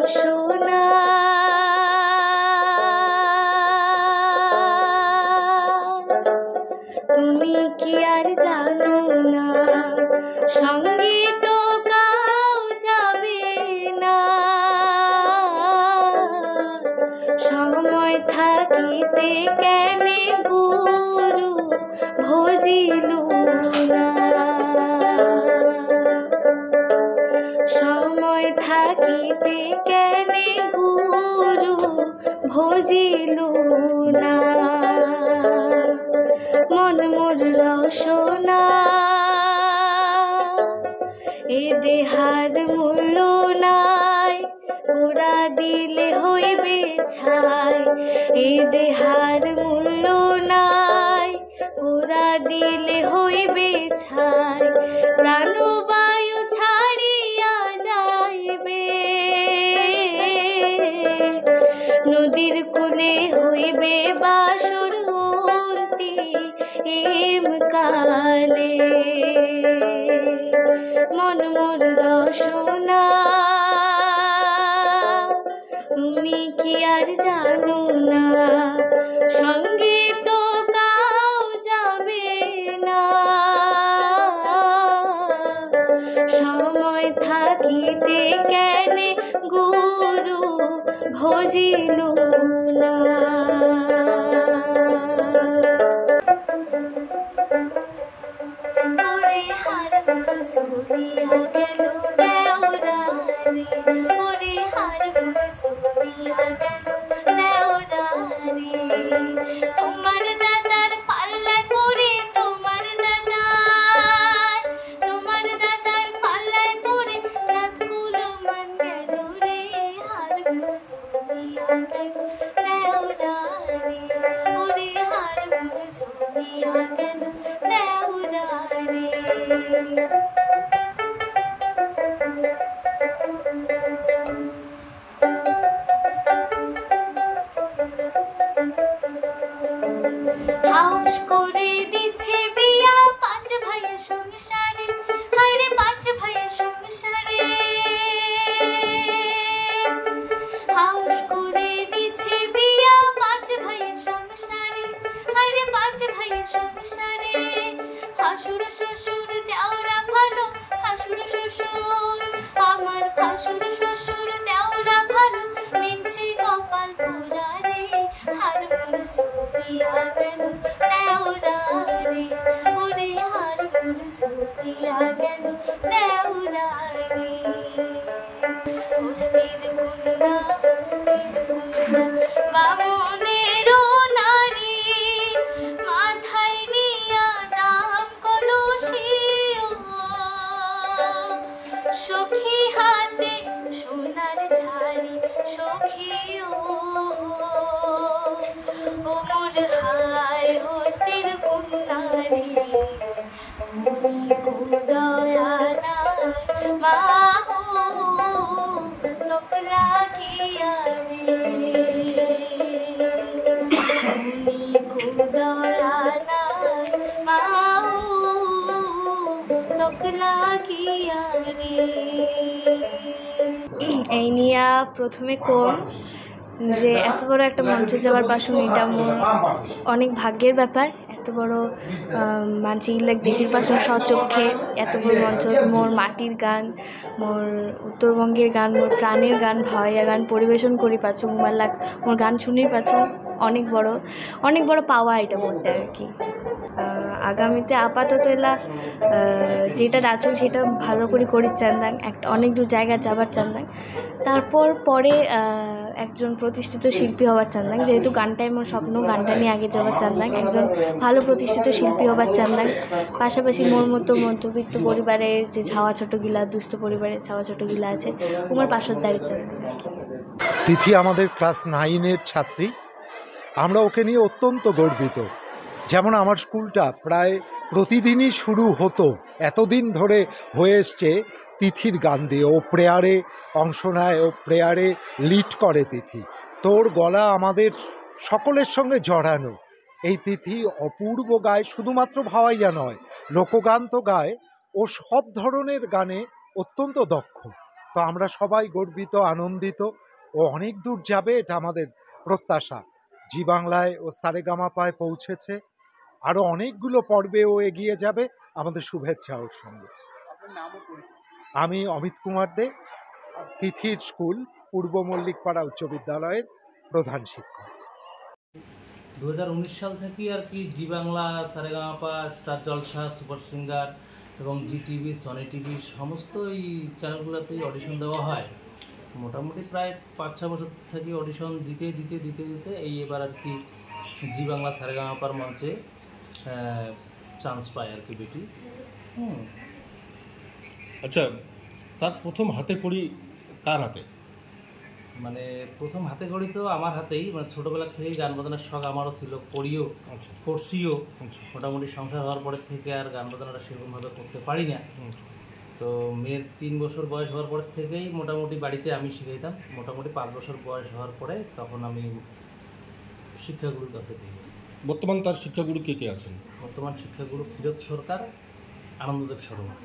রসনা তুমি কি আর জানো না, সঙ্গে তো কাউ যাবে না। সময় থাকিতে কেনে গুরু ভজিলু না, সময় থাকিতে কেনে গুরু ভজিলু না। মন মোর রসনা এ দেহার মূল্য নাই, পোড়া দিলে হইবে ছাই। এ দেহার মূল্য নাই, পোড়া দিলে হইবে ছাই। প্রাণবায়ু ছাড়িয়া যাইবে, নদীর কূলে হইবে বাসর এম কালে। মন মোর রসনা তুমি কি আর জানো না, সঙ্গে তো কাউ যাবে না। সময় থাকিতে কেনে গুরু ভজিলু না। সুরিয়া গেল দেওরারে, ওরে হার মোর সুরিয়া গেল দেওরারে। তোমার দাদার পাল্লায় পড়ে, তোমার দাদার পাল্লায় পড়ে চাঁদগুলো মান গেল রে। হার মোর সুরিয়া গেল দেওরারে, ওরে হার মোর সুরিয়া গেল দেওরারে। হাউস করে দিছে বিয়া পাঁচ ভাইয়ের সংসারে, হায়রে পাঁচ ভাইয়ের সংসারে। হাউস করে দিছে বিয়া পাঁচ ভাইয়ের সংসারে, হায়রে পাঁচ ভাইয়ের সংসারে। ভাসুর শ্বশুর দেওরা ভালো, ভাসুর শ্বশুর আমার ভাসুর শ্বশুর দেওরা ভালো, মিনসি কপাল পোড়া রে। হার মোর সুরিয়া গেল দেওরারে, ওরে হার মোর সুরিয়া গেল দেওরারে। হস্তির কন্যা, হস্তির কন্যা বামনেরও নারী, মাথায় নিয়া দাম কলসি, সখী হাতে সোনার ঝাড়ি, সখী ও মোর হায় হস্তির কন্যা রে। তুমি দয়া নাই মা হো লোক লাগিয়া রে, তুমি দয়া নাই মা হো লোক লাগিয়া রে। এই নিয়ে প্রথমে কোন যে এত বড় একটা মঞ্চে যাওয়ার পাশন, এটা মোর অনেক ভাগ্যের ব্যাপার। এত বড় মানুষ ইলাক দেখির পাশন স্বচক্ষে, এত বড় মঞ্চ। মোর মাটির গান, মোর উত্তরবঙ্গের গান, মোর প্রাণের গান, ভাওয়াইয়া গান পরিবেশন করি পাচ্ছ, মোর গান শুনির পাচ্ছ, অনেক বড় পাওয়া এটা মধ্যে আর কি। আগামীতে আপাতত এলা যেটা আছো সেটা ভালো করে করি চান্দাং, একটা অনেক দূর জায়গা যাবার চান্দাং। তারপর পরে একজন প্রতিষ্ঠিত শিল্পী হবার চান্দাং, যেহেতু গানটাই মোর স্বপ্ন, গানটা নিয়ে আগে যাবার চান্দাং, একজন ভালো প্রতিষ্ঠিত শিল্পী হবার চান্দাং। পাশাপাশি মোর মতো মধ্যবিত্ত পরিবারের যে ছাওয়া ছোটগিলা, দুস্থ পরিবারের ছাওয়া ছোটগিলা আছে, আমার পাশরদারির চান্দাং আর কি। তিথি আমাদের ক্লাস 9-এর ছাত্রী, আমরা ওকে নিয়ে অত্যন্ত গর্বিত। যেমন আমার স্কুলটা প্রায় প্রতিদিনই শুরু হতো, এতদিন ধরে হয়ে এসছে তিথির গান দিয়ে। ও প্রেয়ারে অংশ নেয়, ও প্রেয়ারে লিড করে তিথি। তোর গলা আমাদের সকলের সঙ্গে জড়ানো। এই তিথি অপূর্ব গায়, শুধুমাত্র ভাওয়াইয়া নয়, লোকগান তো গায়। ও সব ধরনের গানে অত্যন্ত দক্ষ। তো আমরা সবাই গর্বিত, আনন্দিত, ও অনেক দূর যাবে এটা আমাদের প্রত্যাশা। জি বাংলায় ও সারেগামাপায় পৌঁছেছে, আরও অনেকগুলো পর্বে ও এগিয়ে যাবে, আমাদের শুভেচ্ছা ওর সঙ্গে। আমি অমিত কুমার দে, তিথির স্কুল পূর্ব মল্লিকপাড়া উচ্চ বিদ্যালয়ের প্রধান শিক্ষক। 2019 সাল থেকে আর কি জি বাংলা, সারেগামাপা, স্টার জলসা, সুপার সিঙ্গার এবং জি টিভি, সনি টিভি সমস্ত এই চ্যানেলগুলোতেই অডিশন দেওয়া হয়। মোটামুটি প্রায় 5-6 বছর থেকে অডিশন দিতে দিতে দিতে দিতে এবার আর কি জি বাংলা সারেগামাপার মঞ্চে চান্স পায় আর কি বেটি। আচ্ছা, তার প্রথম হাতে খড়ি কার হাতে? মানে প্রথম হাতে খড়ি তো আমার হাতেই, মানে ছোটোবেলা থেকেই গান বাজনার শখ আমারও ছিল, করিও, আচ্ছা করছিও। আচ্ছা মোটামুটি সংসার হওয়ার পরের থেকে আর গান বাজনাটা সেরকমভাবে করতে পারি না। তো মেয়ের 3 বছর বয়স হওয়ার পর থেকেই মোটামুটি বাড়িতে আমি শিখাইতাম। মোটামুটি 5 বছর বয়স হওয়ার পরে তখন আমি শিক্ষাগুরুর কাছে দিই। বর্তমান তার শিক্ষাগুরু কে কে আছেন? বর্তমান শিক্ষাগুরু ক্ষীরোদ সরকার, আনন্দদেব শর্মা।